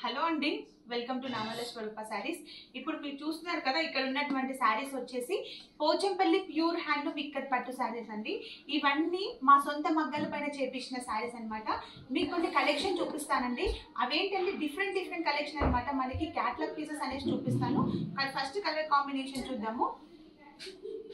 Hello అండి, welcome to నామల స్వరూప సారీస్. ఇప్పుడు మీరు చూస్తున్నారు కదా, ఇక్కడ ఉన్నటువంటి సారీస్ వచ్చేసి పోచంపల్లి ప్యూర్ హ్యాండ్లూమ్ ఇక్కత్ పట్టు సారీస్ అండి. ఇవన్నీ మా సొంత మగ్గల పైన చేపించిన సారీస్ అనమాట. మీకు కొన్ని కలెక్షన్ చూపిస్తానండి. అవేంటంటే డిఫరెంట్ కలెక్షన్ అనమాట. మనకి క్యాటలాగ్ పీసెస్ అనేసి చూపిస్తాను. ఫస్ట్ కలర్ కాంబినేషన్ చూద్దాము.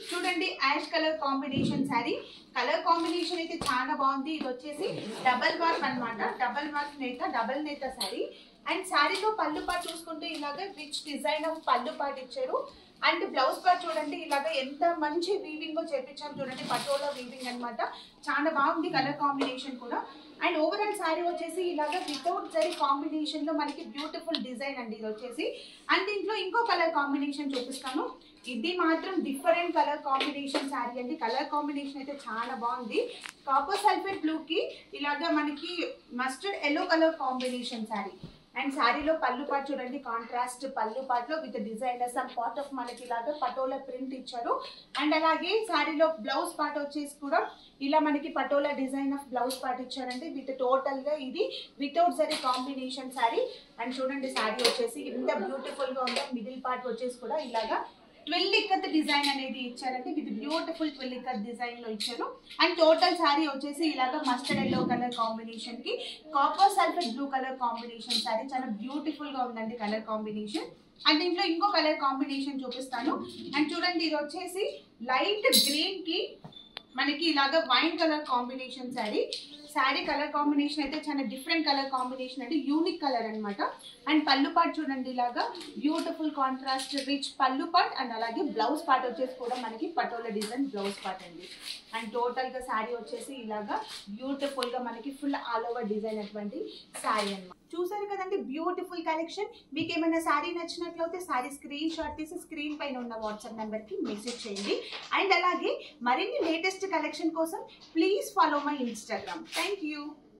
చూడండి, ash colour combination sari. Colour combination అయితే చాలా బాగుంది. ఇది వచ్చేసి డబల్ వర్క్ అనమాట. డబల్ వర్క్ నేత, డబల్ నేత శారీ. అండ్ శారీలో పళ్ళు పాటు చూసుకుంటే ఇలాగ రిచ్ డిజైన్ ఆఫ్ పళ్ళు పాటు ఇచ్చారు. అండ్ బ్లౌజ్ పార్ట్ చూడండి, ఇలాగ ఎంత మంచి వీవింగ్ చేపించారు చూడండి. పటోలా వీవింగ్ అనమాట. చాలా బాగుంది కలర్ కాంబినేషన్ కూడా. అండ్ ఓవరాల్ శారీ వచ్చేసి ఇలాగ వితౌట్ జరీ కాంబినేషన్ లో మనకి బ్యూటిఫుల్ డిజైన్ అండి ఇది వచ్చేసి. అండ్ దీంట్లో ఇంకో కలర్ కాంబినేషన్ చూపిస్తాను. ఇది మాత్రం డిఫరెంట్ కలర్ కాంబినేషన్ శారీ అండి. కలర్ కాంబినేషన్ అయితే చాలా బాగుంది. కాపర్ సల్ఫేట్ బ్లూ కి ఇలాగా మనకి mustard yellow colour combination sari. And శారీలో పళ్ళు పాటు చూడండి, కాంట్రాస్ట్ పళ్ళు పాటలో with designer some part of మనకి ఇలాగా పటోలా ప్రింట్ ఇచ్చారు. అండ్ అలాగే శారీలో బ్లౌజ్ పార్ట్ వచ్చేసి కూడా ఇలా మనకి patola design of blouse part ఇచ్చారండి. విత్ టోటల్ గా ఇది without zari combination sari. And చూడండి, శారీ వచ్చేసి ఇంత బ్యూటిఫుల్ గా ఉందో. మిడిల్ పార్ట్ వచ్చేసి కూడా ఇలాగా ట్విల్ ఇక్కత్ డిజైన్ అనేది ఇచ్చారండి. With beautiful twill ikat design లో ఇచ్చారు. అండ్ టోటల్ శారీ వచ్చేసి ఇలాగా మస్టర్డ్ ఎల్లో కలర్ కాంబినేషన్ కి copper sulphate blue colour combination sari. చాలా బ్యూటిఫుల్ గా ఉందండి కలర్ కాంబినేషన్. అండ్ దీంట్లో ఇంకో కలర్ కాంబినేషన్ చూపిస్తాను. అండ్ చూడండి, ఇది వచ్చేసి లైట్ గ్రీన్ కి మనకి ఇలాగా wine colour combination sari. Sari colour combination అయితే చాలా డిఫరెంట్ కలర్ కాంబినేషన్ అండి. యూనిక్ కలర్ అనమాట. అండ్ పళ్ళు పార్ట్ చూడండి, ఇలాగా బ్యూటిఫుల్ కాంట్రాస్ట్ రిచ్ పళ్ళు పార్ట్. అండ్ అలాగే బ్లౌజ్ పార్ట్ వచ్చేసి కూడా మనకి పటోలా డిజైన్ బ్లౌజ్ పార్ట్ అండి. అండ్ టోటల్ గా శారీ వచ్చేసి ఇలాగా బ్యూటిఫుల్ గా మనకి ఫుల్ ఆల్ ఓవర్ డిజైన్ అటువంటి శారీ అనమాట. చూసారు కదండి, బ్యూటిఫుల్ కలెక్షన్. మీకు ఏమైనా శారీ నచ్చినట్లయితే శారీ స్క్రీన్ షాట్ తీసి స్క్రీన్ పైన ఉన్న వాట్సాప్ నెంబర్ కి మెసేజ్ చేయండి. అండ్ అలాగే మరిన్ని లేటెస్ట్ కలెక్షన్ కోసం please follow my Instagram. Thank you.